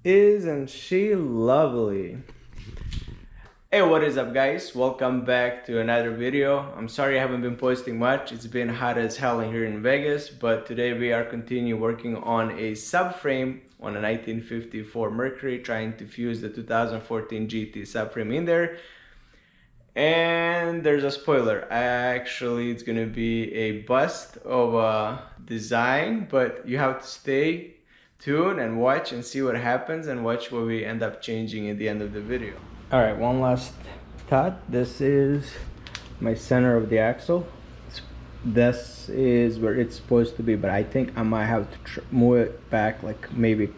Isn't she lovely? Hey, what is up guys? Welcome back to another video. I'm sorry I haven't been posting much. It's been hot as hell here in Vegas, but today we are continue working on a subframe on a 1954 Mercury, trying to fuse the 2014 GT subframe in there. And there's a spoiler. Actually, it's gonna be a bust of a design, but you have to stay tuned and watch and see what happens and watch what we end up changing at the end of the video. All right, one last thought. This is my center of the axle. This is where it's supposed to be, but I think I might have to move it back like maybe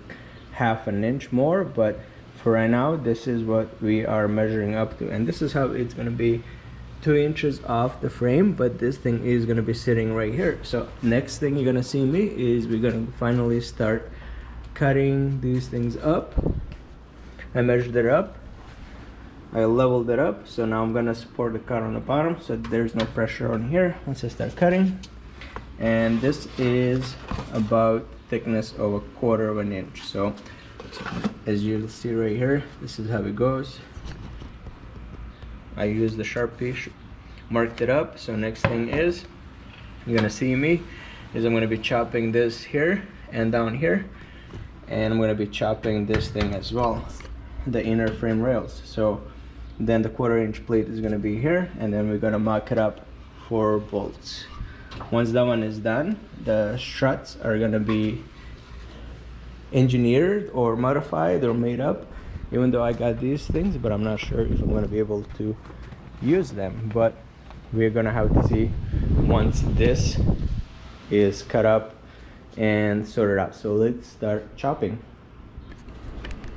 half an inch more, but for right now this is what we are measuring up to, and this is how it's going to be 2 inches off the frame, but this thing is going to be sitting right here. So next thing you're going to see me is we're going to finally start cutting these things up. I measured it up, I leveled it up, so now I'm gonna support the cut on the bottom so there's no pressure on here once I start cutting. And this is about thickness of 1/4 of an inch. So as you'll see right here, this is how it goes. I used the Sharpie, marked it up. So next thing is you're gonna see me is I'm gonna be chopping this here and down here, and I'm gonna be chopping this thing as well, the inner frame rails. So then the 1/4 inch plate is going to be here, and then we're going to mock it up for bolts. Once that one is done, the struts are going to be engineered or modified or made up, even though I got these things, but I'm not sure if I'm going to be able to use them. But we're going to have to see once this is cut up and sorted out. So let's start chopping.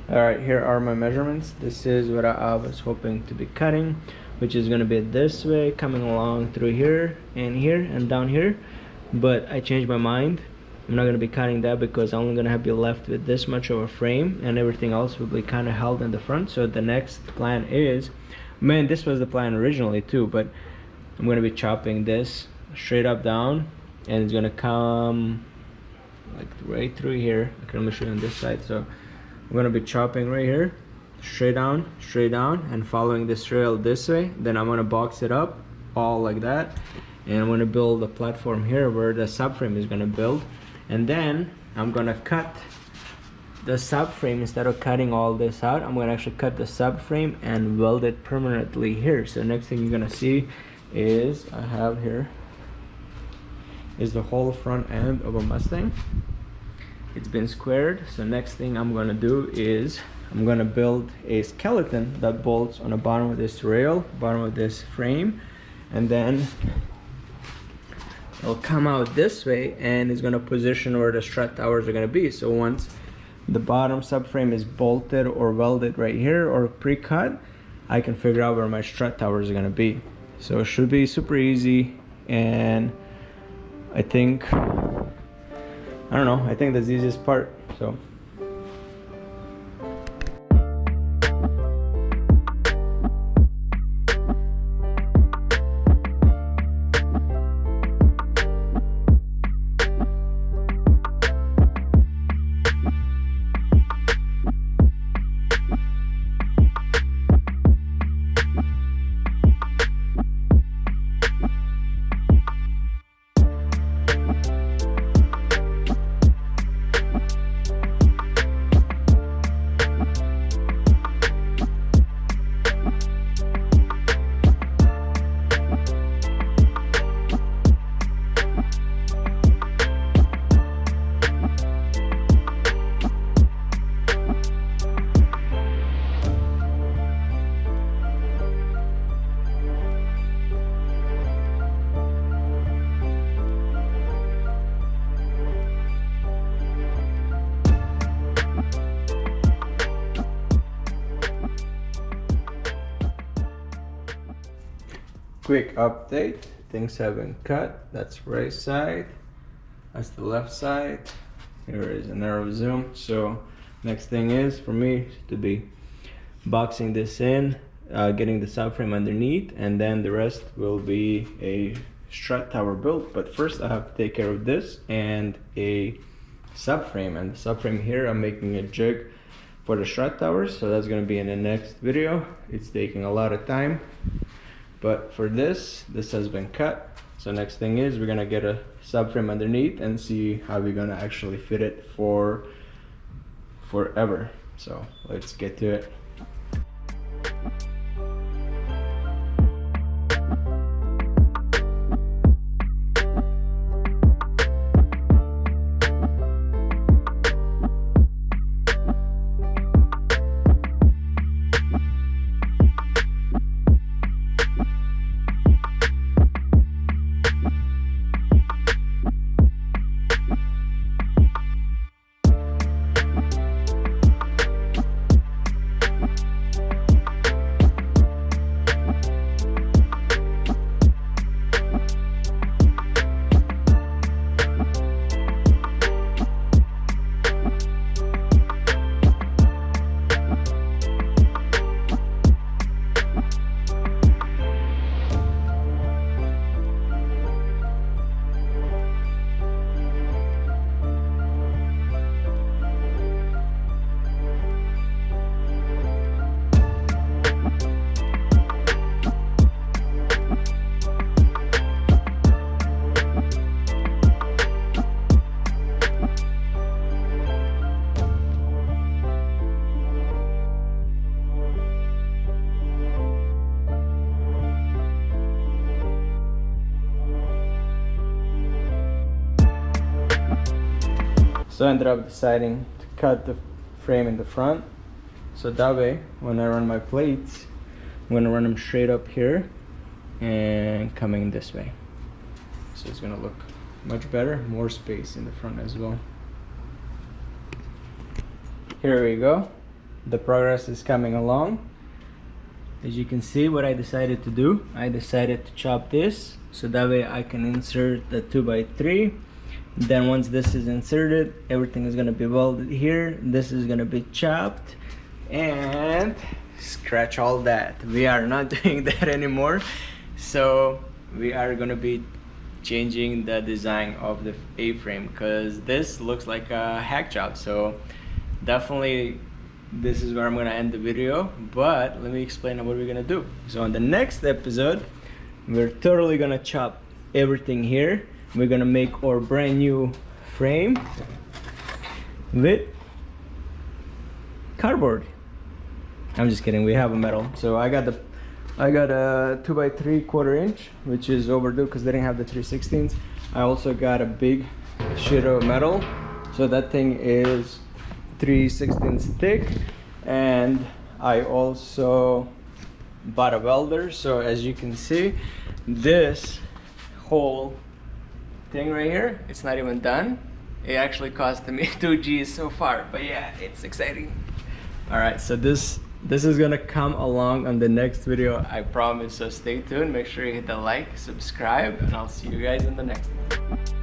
Alright, here are my measurements. This is what I was hoping to be cutting, which is going to be this way, coming along through here and down here. But I changed my mind. I'm not going to be cutting that because I'm only going to be left with this much of a frame, and everything else will be kind of held in the front. So the next plan is, man, this was the plan originally too, but I'm going to be chopping this straight up down, and it's going to come like right through here. I'm going to show you on this side. So I'm going to be chopping right here, straight down, and following this rail this way. Then I'm going to box it up all like that, and I'm going to build a platform here where the subframe is going to build. And then I'm going to cut the subframe. Instead of cutting all this out, I'm going to actually cut the subframe and weld it permanently here. So next thing you're going to see is I have here is the whole front end of a Mustang. It's been squared. So next thing I'm gonna do is I'm gonna build a skeleton that bolts on the bottom of this rail, bottom of this frame, and then it'll come out this way, and it's gonna position where the strut towers are gonna be. So once the bottom subframe is bolted or welded right here or pre-cut, I can figure out where my strut towers are gonna be. So it should be super easy, and I think that's the easiest part. So quick update, things have been cut. That's right side, that's the left side. Here is a narrow zoom. So next thing is for me to be boxing this in, getting the subframe underneath, and then the rest will be a strut tower built. But first I have to take care of this and a subframe. And the subframe here, I'm making a jig for the strut towers, so that's gonna be in the next video. It's taking a lot of time, but for this has been cut. So next thing is we're gonna get a subframe underneath and see how we're gonna actually fit it for forever. So let's get to it. So I ended up deciding to cut the frame in the front, so that way when I run my plates, I'm gonna run them straight up here and coming this way. So it's gonna look much better, more space in the front as well. Here we go. The progress is coming along. As you can see, what I decided to do, I decided to chop this so that way I can insert the 2x3. Then once this is inserted, everything is going to be welded here. This is going to be chopped and scratch all that. We are not doing that anymore. So we are going to be changing the design of the A-frame because this looks like a hack job. So definitely this is where I'm going to end the video, but let me explain what we're going to do. So on the next episode, we're totally going to chop everything here. We're gonna make our brand new frame with cardboard. I'm just kidding, we have a metal. So I got a 2x3 1/4 inch, which is overdue because they didn't have the 3/16. I also got a big sheet of metal, so that thing is 3/16 thick. And I also bought a welder. So as you can see, this whole thing right here, it's not even done. It actually cost me 2 G's so far, but yeah, it's exciting. All right, so this is gonna come along on the next video, I promise. So stay tuned, make sure you hit the like, subscribe, and I'll see you guys in the next one.